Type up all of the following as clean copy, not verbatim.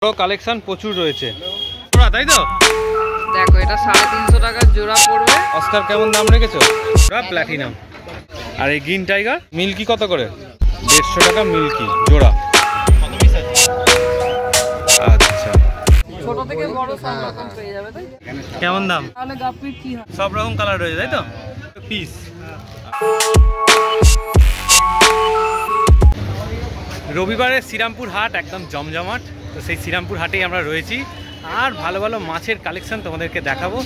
Collection প্রচুর রয়েছে, তাই তো? দেখো এটা 350 টাকা জোড়া পড়বে। অস্কার কেমন দাম রেখেছো? প্ল্যাটিনাম। আর এই গ্রিন টাইগার মিল্কি কত করে? 150 টাকা মিল্কি জোড়া। আচ্ছা, ছোট থেকে বড় সব রকম পেয়ে যাবে। তাই কেমন দাম? তাহলে গাপ্পির কি হয়? সব রকম কালার রয়েছে, তাই তো? পিস। রবিবারে শ্রীরামপুর হাট একদম জমজমাট। তো সেই শ্রীরামপুর হাটেই আমরা রয়েছি, আর ভালো ভালো মাছের কালেকশন তোমাদেরকে দেখাবো।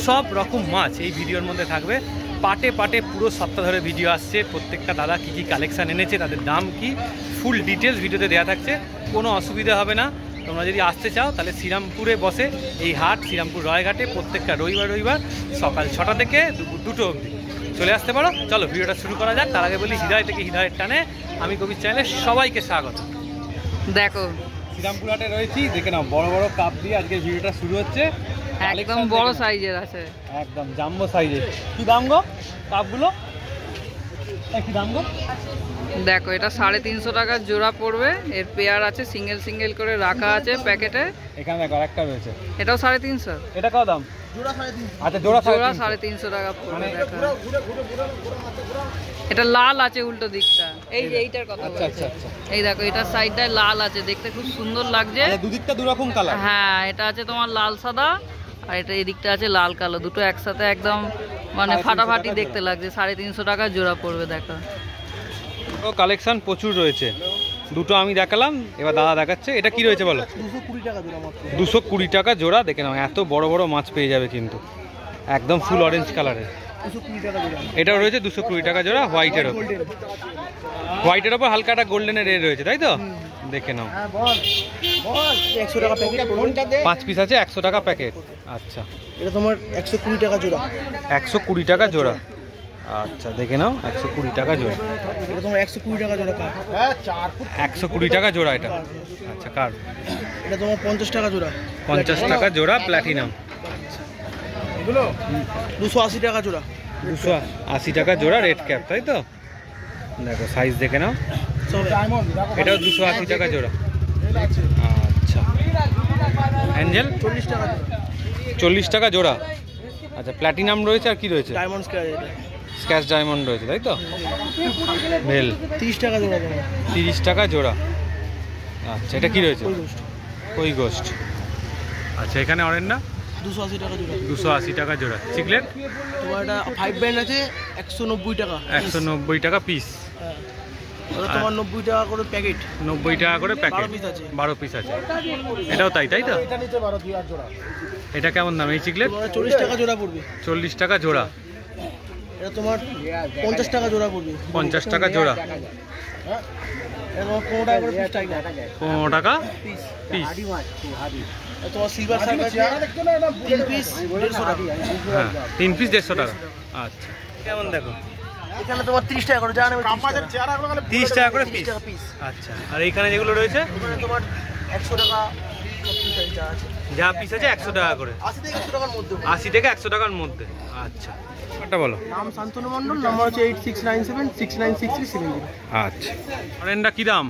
সব রকম মাছ এই ভিডিওর মধ্যে থাকবে, পাটে পাটে পুরো সপ্তাহ ধরে ভিডিও আসছে। প্রত্যেকটা দাদা কী কী কালেকশান এনেছে, তাদের দাম কি, ফুল ডিটেলস ভিডিওতে দেওয়া থাকছে। কোনো অসুবিধা হবে না। তোমরা যদি আসতে চাও তাহলে শ্রীরামপুরে বসে এই হাট, শ্রীরামপুর রয়ঘাটে, প্রত্যেকটা রবিবার সকাল 6টা থেকে দুপুর 2টো অবধি চলে আসতে পারো। চলো ভিডিওটা শুরু করা যাক। তার আগে বলি, হৃদয় থেকে হৃদয়ের টানে আমি কবির চ্যানেলে সবাইকে স্বাগত। দেখো শ্রীরামপুর হাটে রয়েছি, দেখে নাও বড় বড় কাপ দিয়ে আজকে ভিডিওটা শুরু হচ্ছে। একদম বড় সাইজের আছে, একদম জাম্বো সাইজের। কি দাম গো কাপগুলো? কি দাম গো? দেখো এটা 350 টাকা জোড়া পড়বে। এর পেয়ার আছে, সিঙ্গেল সিঙ্গেল করে রাখা আছে প্যাকেটে। এখানে দেখো আরেকটা রয়েছে, এটাও 350। এটা কত দাম? জোড়া 350। আচ্ছা, জোড়া 350 টাকা পড়বে। দেখো এটা লাল আছে উল্টো দিকটা, এই যে এইটার কথা বলছি। আচ্ছা আচ্ছা, এই দেখো এটার সাইডটায় লাল আছে, দেখতে খুব সুন্দর লাগছে। দুদিকটা দুরকম কালার। হ্যাঁ, এটা আছে তোমার লাল সাদা, আর এটা এদিকটা আছে লাল কালো, দুটো একসাথে একদম মানে ফাটাফাটি দেখতে লাগছে। 350 টাকা জোড়া পড়বে। দেখো কালেকশন প্রচুর রয়েছে, দুটো আমি দেখালাম, এবার দাদা দেখাচ্ছে। এটা কি রয়েছে বলো? 220 টাকা জোড়া। দেখে নাও এত বড় বড় মাছ পেয়ে যাবে কিন্তু, একদম ফুল অরেঞ্জ কালারের। এটাও রয়েছে 220 টাকা জোড়া, হোয়াইটের ওপর। হোয়াইটের ওপর হালকা একটা গোল্ডেনের রেড রয়েছে, তাই তো? দেখে নাও 5 পিস আছে, 100 টাকা প্যাকেট। আচ্ছা, এটা তোমার 120 টাকা জোড়া। 120 টাকা জোড়া। আচ্ছা, দেখে নাও 120 টাকা জোড়া। এটা তোমার 120 টাকা জোড়া। 120 টাকা জোড়া এটা। আচ্ছা, কার? এটা তোমার 50 টাকা জোড়া। 50 টাকা জোড়া প্ল্যাটিনাম। 280 টাকা জোড়া। 280 টাকা জোড়া রেড ক্যাপ, তাই তো? দেখো সাইজ দেখে নাও, এটাও 280 টাকা জোড়া। আচ্ছা, অ্যাঞ্জেল 40 টাকা জোড়া। 40 টাকা জোড়া। আচ্ছা, প্ল্যাটিনাম রয়েছে, আর কি রয়েছে? ডায়মন্ড স্ক্যাচ ডায়মন্ড রয়েছে, তাই তো? ভেল 30 টাকা জোড়া। 30 টাকা জোড়া। আচ্ছা, এটা কি রয়েছে? কই গোস্ট। আচ্ছা, এখানে অরেন্ডা 280 টাকা জোড়া। 280 টাকা জোড়া। চিকলেট তোমার এটা 5 ব্যান্ড আছে, 190 টাকা। 190 টাকা পিস। ওটা তোমার 90 টাকা করে প্যাকেট। 90 টাকা করে প্যাকেট। 12 পিস আছে। এটাও তাই, তাই তো? এটা কেমন দাম এই চিকলেট? 40 টাকা জোড়া পড়বে। 40 টাকা জোড়া। এটা তোমার 50 টাকা জোড়া পড়বে। 50 টাকা জোড়া। এটা তোমার 15 টাকা করে পিস টাইগার। 15 টাকা পিস। তোমার সিলভার শার্ক আছে 3 পিস 150 টাকা। হ্যাঁ, 3 পিস 150 টাকা। আচ্ছা, কেমন দেখো? এখানে তোমার 30 টাকা করে জানেন, 30 টাকা করে পিস। আচ্ছা, আর এইখানে যেগুলো রয়েছে তোমার 100 টাকা আছে। যা পিস আছে 100 টাকা করে। 80 থেকে 100 টাকার মধ্যে। 80 থেকে 100 টাকার মধ্যে। আচ্ছা, এটা বলো। নাম শান্তনু মণ্ডল, নাম্বার হচ্ছে 8697696370। আচ্ছা, অরেন্ডা কি দাম?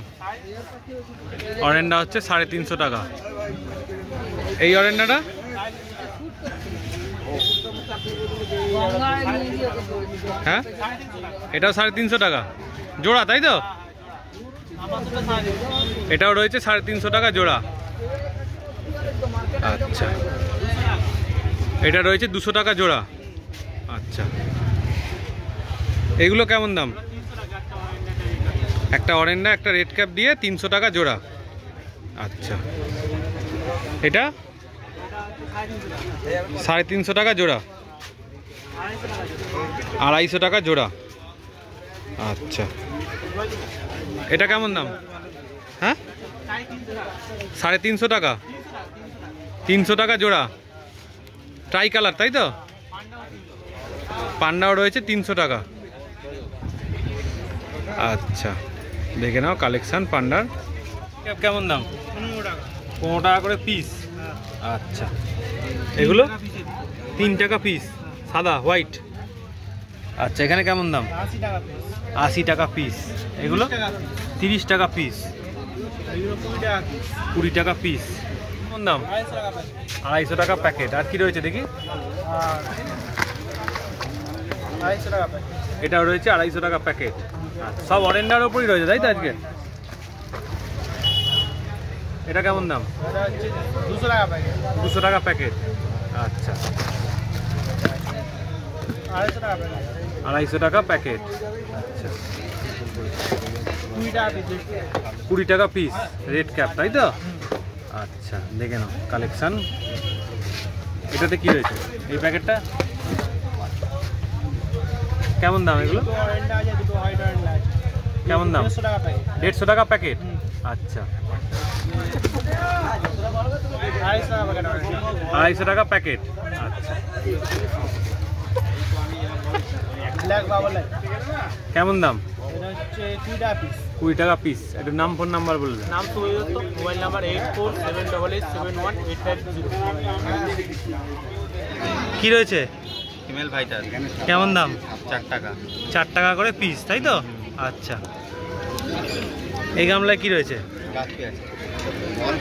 অরেন্ডা হচ্ছে 350 টাকা। এই অরেন্ডাটা হ্যাঁ, এটাও 350 টাকা জোড়া, তাই তো? এটাও রয়েছে 350 টাকা জোড়া। আচ্ছা, এটা রয়েছে 200 টাকা জোড়া। আচ্ছা, এগুলো কেমন দাম? একটা অরেন্ডা একটা রেড ক্যাপ দিয়ে 300 টাকা জোড়া। আচ্ছা, এটা 350 টাকা জোড়া। 250 টাকা জোড়া। আচ্ছা, এটা কেমন দাম? হ্যাঁ, 350 টাকা। 300 টাকা জোড়া। ট্রাই কালার, তাই তো? পান্ডাও রয়েছে 300 টাকা। আচ্ছা, দেখে নাও কালেকশন পান্ডার। কেমন দাম? 15 টাকা করে পিস। আচ্ছা, এগুলো 3 টাকা পিস, সাদা হোয়াইট। আচ্ছা, এখানে কেমন দাম? 80 টাকা পিস। এগুলো 30 টাকা পিস। 20 টাকা পিস। কেমন দাম? 250 টাকা প্যাকেট। আর কি রয়েছে দেখি? এটা রয়েছে 250 টাকা প্যাকেট। সব অরেন্ডার ওপরই রয়েছে তাই তো আজকে? এটা কেমন দাম? 200 টাকা প্যাকেট। 200 টাকা প্যাকেট। আচ্ছা, 250 টাকা প্যাকেট। 250 টাকা প্যাকেট। আচ্ছা, 20 টাকা পিস। 20 টাকা পিস রেড ক্যাপ তাই তো? আচ্ছা, দেখে নাও কালেকশন। এটাতে কি রয়েছে এই প্যাকেটটা? কেমন দাম এগুলো? দুটো অরেন্ডা আছে, দুটো হোয়াইট অরেন্ডা আছে। কেমন দাম? 150 টাকা প্যাকেট। 150 টাকা প্যাকেট। আচ্ছা, 250 টাকা প্যাকেট অরেন্ডা। 250 টাকা প্যাকেট। আচ্ছা, ব্ল্যাক বাবল লাইট। কেমন দাম? এটা হচ্ছে 20 টাকা পিস। 20 টাকা পিস। একটু নাম ফোন নাম্বার বলবেন। নাম সুবিধা, মোবাইল নাম্বার 8478871850। কি রয়েছে? ফিমেল ফাইটার কেমন দাম? 4 টাকা। 4 টাকা করে পিস তাই তো? আচ্ছা, এই গামলায় কি রয়েছে? গাছপি আছে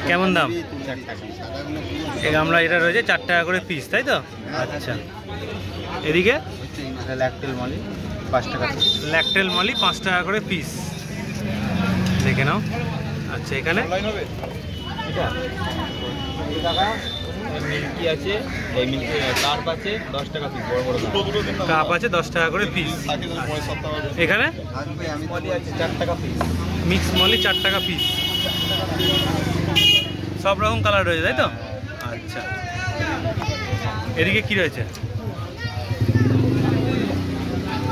কেমন দাম? 4 টাকা। এই গামলা এটা রয়েছে 4 টাকা করে পিস তাই তো? আচ্ছা, এদিকে এটা ল্যাকটেল মলি 5 টাকা পিস। ল্যাকটেল মলি 5 টাকা করে পিস। দেখে নাও। আচ্ছা, এখানে মিল্কি আছে, এই মিল্কি কার্প আছে 10 টাকা পিস, বড় বড় কাপ আছে 10 টাকা করে পিস। এখানে মলি আছে 4 টাকা পিস। মিক্স মলি 4 টাকা পিস। সব রকম কালার রয়েছে তাই তো? আচ্ছা, এদিকে কি রয়েছে?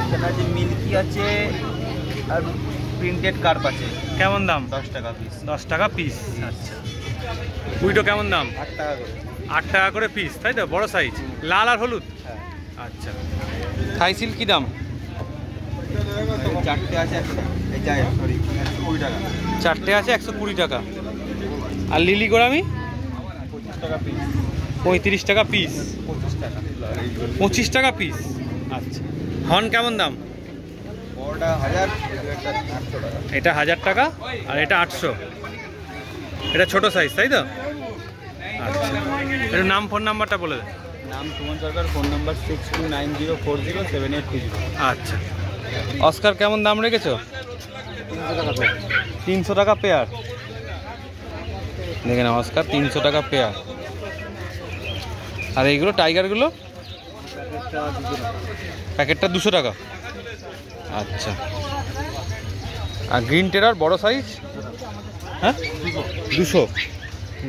এখানে আছে মিল্কি আছে আর প্রিন্টেড কার্প আছে। কেমন দাম? 10 টাকা পিস। 10 টাকা পিস। আচ্ছা, উইটো কেমন দাম? 8 টাকা করে। 8 টাকা করে পিস তাই তো? বড় সাইজ, লাল আর হলুদ। হ্যাঁ, আচ্ছা, থাই সিল্ক কি দাম? 4টে আছে এই যাই সরি 120 টাকা। 4টে আছে 120 টাকা। আর লিলি গোরামি 25 টাকা পিস। 35 টাকা পিস। 25 টাকা। 25 টাকা পিস। আচ্ছা, হর্ন কেমন দাম? বড়টা 1000, এটা 800 টাকা। এটা 1000 টাকা আর এটা 800। এটা ছোট সাইজ তাই তো? আচ্ছা, এর নাম ফোন নাম্বারটা বলে দেন। নাম সুমন সরকার, ফোন নাম্বার 6290407820। আচ্ছা, অস্কার কেমন দাম রেখেছো? 300 টাকা পেয়ার। 300 টাকা পেয়ার। দেখে নাও অস্কার 300 টাকা পেয়ার। আর এইগুলো টাইগারগুলো প্যাকেটটা 200 টাকা। আচ্ছা, আর গ্রিন টেরার বড় সাইজ? হ্যাঁ, 200।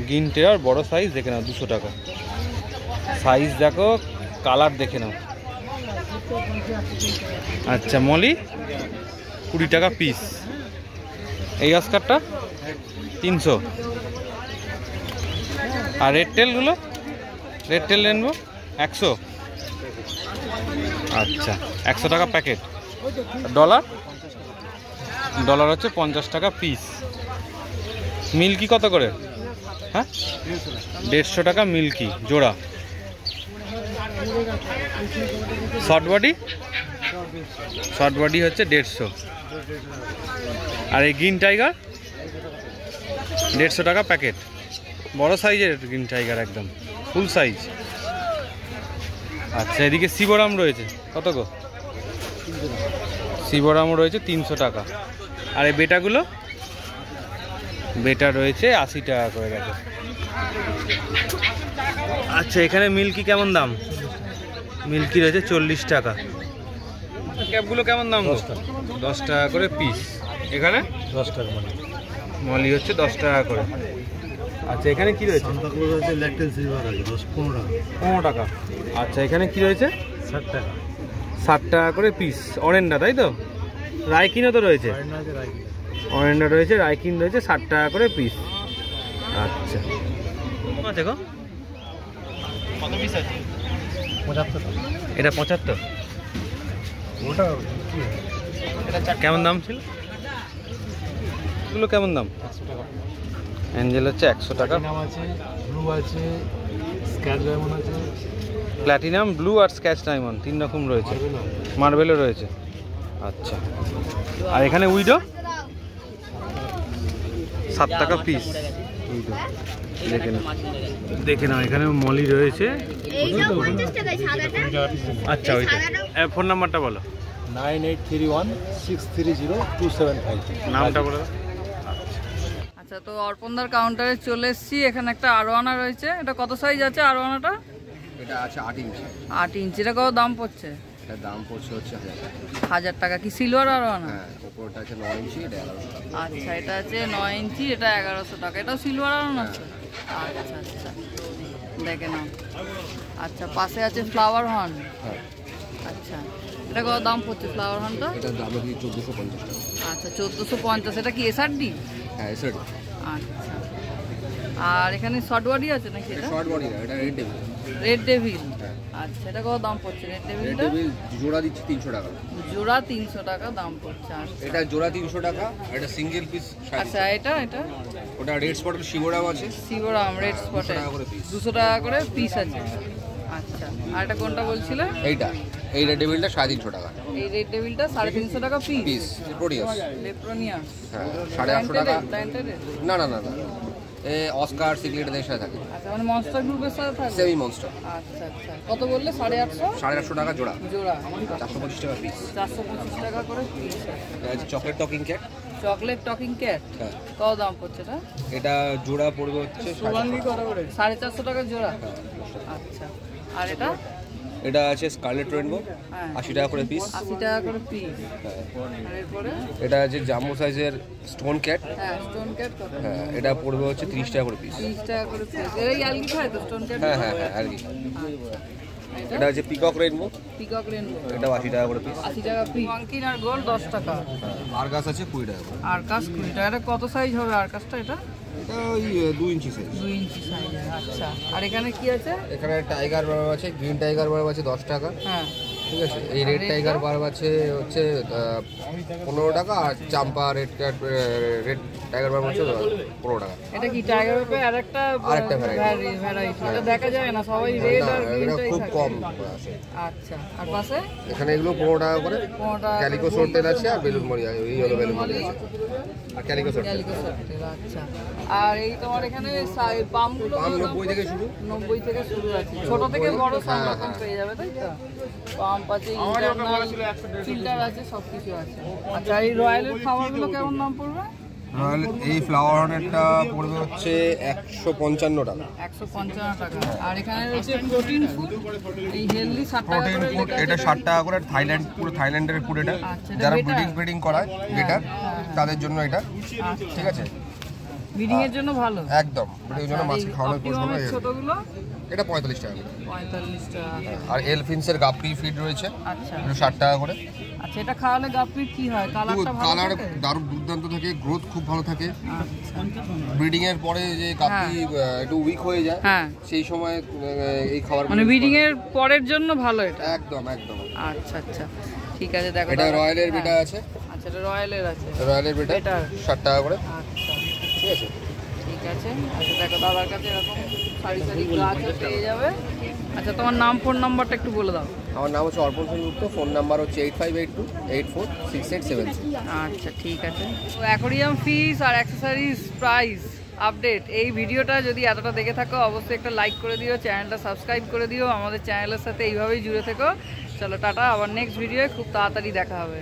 গ্রিন টেরার বড় সাইজ দেখে নাও 200 টাকা। সাইজ দেখো, কালার দেখে নাও। আচ্ছা, মলি 20 টাকা পিস। এই অস্কারটা 300। আর রেড টেলগুলো? Red tail rainbow 100। আচ্ছা, 100 টাকা প্যাকেট। ডলার? ডলার হচ্ছে 50 টাকা পিস। মিল্কি কত করে? হ্যাঁ, 150 টাকা মিল্কি জোড়া। Short body? শর্ট বডি হচ্ছে 150। আর এই গ্রিন টাইগার 150 টাকা প্যাকেট। বড় সাইজের গ্রিন টাইগার, একদম ফুল সাইজ। আচ্ছা, এদিকে শিবরাম রয়েছে কত গো? শিবরাম রয়েছে 300 টাকা। আর এই বেটাগুলো? বেটা রয়েছে 80 টাকা করে দেখো। আচ্ছা, এখানে মিল্কি কেমন দাম? মিল্কি রয়েছে 40 টাকা। ক্যাপগুলো কেমন দাম? 10 টাকা করে পিস। এখানে 10 টাকা মানে। মলি হচ্ছে 10 টাকা করে। আচ্ছা, এখানে কি রয়েছে? সান্তাক্লজ আছে, ল্যাকটেল সিলভার আছে 10-15 টাকা। 15 টাকা। আচ্ছা, এখানে কি রয়েছে? 60 টাকা। 60 টাকা করে পিস। অরেন্ডা তাই তো? রাইকিনও তো রয়েছে? অরেন্ডা আছে, রাইকি। অরেন্ডা রয়েছে, রাইকিন রয়েছে, 60 টাকা করে পিস। আচ্ছা, আছে গো? কত পিস আছে? 75 টাকা। এটা 75। ওটা কি? এটা কেমন দাম ছিল? এগুলো কেমন দাম? 100 টাকা। অ্যাঞ্জেল হচ্ছে 100 টাকা। নাম আছে, ব্লু আছে, স্ক্যাচ ডায়মন্ড আছে, প্ল্যাটিনাম, ব্লু আর স্ক্যাচ ডায়মন্ড 3 রকম রয়েছে। মার্বেল আছে। মার্বেলও রয়েছে। আচ্ছা, আর এখানে উইডো 7 টাকা পিস। দেখে নাও এখানে মলি রয়েছে। আচ্ছা ওইটা ফোন নাম্বারটা বলো। 9831630275। নামটা বলো। আচ্ছা, তো অর্পণদার কাউন্টারে চলে এসেছি। এখানে একটা আরোয়ানা রয়েছে। এটা কত সাইজ আছে আরোয়ানাটা? এটা আছে 8 ইঞ্চি। 8 ইঞ্চি। এটা কত দাম পড়ছে? এটা দাম পড়ছে হচ্ছে 1000 টাকা। কি সিলভার আরোয়ানা? হ্যাঁ, উপরটা আছে 9 ইঞ্চি, এটা 1100 টাকা। আচ্ছা, এটা আছে 9 ইঞ্চি, এটা 1100 টাকা। এটাও সিলভার আরোয়ানা আছে? আচ্ছা আচ্ছা, দেখে নাও। আচ্ছা, পাশে আছে ফ্লাওয়ার হর্ন। হ্যাঁ। আচ্ছা, এটা কত দাম পড়ছে ফ্লাওয়ার হর্নটা? এটার দাম হচ্ছে 1450 টাকা। আচ্ছা, 1450। এটা কি এসআরডি? হ্যাঁ, এসআরডি। আচ্ছা, আর এখানে শর্ট বডি আছে নাকি? এটা শর্ট বডি না, এটা রেড ডেভিল। Red devil. আচ্ছা, এটা কত দাম পড়ছে রেড রেড ডেভিলটা? ডেভিল জোড়া দিচ্ছি 300 টাকা। জোড়া 300 টাকা দাম পড়ছে। এটা জোড়া 300 টাকা, এটা সিঙ্গেল পিস। আচ্ছা, এটা ওটা রেড স্পটের শিবরাম আছে। শিবরাম রেড স্পটে 200 টাকা করে পিস আছে। আচ্ছা, আর এটা কোনটা বলছিলে? এই রেড ডেভিলটা 350 টাকা। এই রেড ডেভিলটা 350 টাকা পিস। প্রোটিয়াস। লেপ্রোনিয়া। হ্যাঁ, 850 টাকা। প্ল্যান্টেড? না না না না, অস্কার সিক্রেট এর সাথে থাকে। আচ্ছা, মানে মনস্টার গ্রুপের সাথে থাকে? Semi monster. আচ্ছা আচ্ছা, কত বললে? 850? 850 টাকা জোড়া। জোড়া 425 টাকা পিস। 425 টাকা করে পিস। এটা আছে chocolate talking cat. Chocolate talking cat হ্যাঁ। কত দাম পড়ছে এটা? এটা জোড়া পড়বে হচ্ছে 450 টাকা জোড়া। আচ্ছা, আর এটা? এটা আছে স্কারলেট রেইনবো, হ্যাঁ। 80 টাকা করে পিস। 80 টাকা করে পিস। আর এরপরে? এটা আছে জাম্বো সাইজের স্টোন ক্যাট। হ্যাঁ, স্টোন ক্যাট কত? হ্যাঁ, এটা পড়বে হচ্ছে 30 টাকা করে পিস। 30 টাকা করে পিস। এর ইয়ালগি খায় তো স্টোন ক্যাট? হ্যাঁ হ্যাঁ হ্যাঁ, আর কি। এটা আছে পিকক রেইনবো, পিকক রেইনবো, এটা 80 টাকা করে পিস। 80 টাকা পিস। ওয়াঙ্কিন আর গোল্ড 10 টাকা। আরকাস আছে 20 টাকা করে। আরকাস 20 টাকা। এটা কত সাইজ হবে আরকাসটা? এটা এটা ওই 2 ইঞ্চি সাইজ। 2 ইঞ্চি সাইজ। আচ্ছা, আর এখানে কি আছে? এখানে টাইগার বার্ব আছে, গ্রিন টাইগার বার্ব আছে 10 টাকা। হ্যাঁ, ঠিক আছে। এই রেড টাইগার বার্ব আছে হচ্ছে 15 টাকা, আর চাম্পা রেড টাইগার বার্ব হচ্ছে 15 টাকা। এটা কি টাইগার পেপে আরেকটা ভ্যারাইটি? এটা দেখা যায় না, সবাই রেড আর এটা গ্রিনটাই খুব থাকে। কম আসে। আচ্ছা, আর পাশে? এখানে এগুলো 15 টাকা করে। 15 টাকা। ক্যালিকো সোর্টেল আছে, আর বেলুন মরি আছে, এই হলো বেলুন মরি আছে, আর ক্যালিকো সোর্টেল। ক্যালিকো সফটের। আচ্ছা, আর এই তোমার এখানে পামগুলো পাম 90 থেকে শুরু। 90 থেকে শুরু আছে, ছোট থেকে বড় সব রকম পেয়ে যাবে, তাই তো? পাম্প আছে, ইন্টারনাল ফিল্টার আছে, সব কিছু আছে। আচ্ছা, এই রয়্যালের খাবারগুলো কেমন দাম পড়বে? রয়্যাল এই ফ্লাওয়ার হর্নেটটা পড়বে হচ্ছে 155 টাকা। 155 টাকা। আর এখানে রয়েছে প্রোটিন ফুড, এই হেলদি 60 টাকা প্রোটিন করে ফুড, লেখা এটা আছে। 60 টাকা করে। থাইল্যান্ড, পুরো থাইল্যান্ডের ফুড এটা। আচ্ছা, এটা যারা better? ব্রিডিং করায় বেটার, তাদের জন্য এটা। আচ্ছা, ঠিক আছে, ব্রিডিং এর জন্য ভালো। একদম ব্রিডিং জন্য মাছ খাওয়ানোর পর অপটিমামের ছোটগুলো এটা 45 টাকা করে। 45 টাকা। আর এলফিন্সের গাপ্পি ফিড রয়েছে, আচ্ছা এটা 60 টাকা করে। আচ্ছা, এটা খাওয়ালে গাপ্পির কি হয়? কালারটা ভালো কালার থাকে? দারুণ দুর্দান্ত থাকে, গ্রোথ খুব ভালো থাকে। আচ্ছা, ব্রিডিং এর পরে যে গাপ্পি একটু উইক হয়ে যায়, হ্যাঁ, সেই সময় এই খাবার মানে ব্রিডিং এর পরের জন্য ভালো এটা। একদম একদম। আচ্ছা আচ্ছা, ঠিক আছে। দেখো, এটা রয়্যালের বেটা আছে। আচ্ছা, এটা রয়্যালের আছে। রয়্যালের বেটা Better। 60 টাকা করে। আচ্ছা, ঠিক আছে। ঠিক আছে। আচ্ছা, দেখো দাদার কাছে এরকম সারি সারি গাছও পেয়ে যাবে। আচ্ছা, তোমার নাম ফোন নাম্বারটা একটু বলে দাও। আমার নাম হচ্ছে অর্পণ সেনগুপ্ত, ফোন নাম্বার হচ্ছে 8582846873। আচ্ছা, ঠিক আছে। তো অ্যাকোরিয়াম ফিস আর অ্যাক্সেসরিজ প্রাইস আপডেট এই ভিডিওটা যদি এতটা দেখে থাকো, অবশ্যই একটা লাইক করে দিও, চ্যানেলটা সাবস্ক্রাইব করে দিও, আমাদের চ্যানেলের সাথে এইভাবেই জুড়ে থেকো। চলো টাটা, আবার নেক্সট ভিডিওয়ে খুব তাড়াতাড়ি দেখা হবে।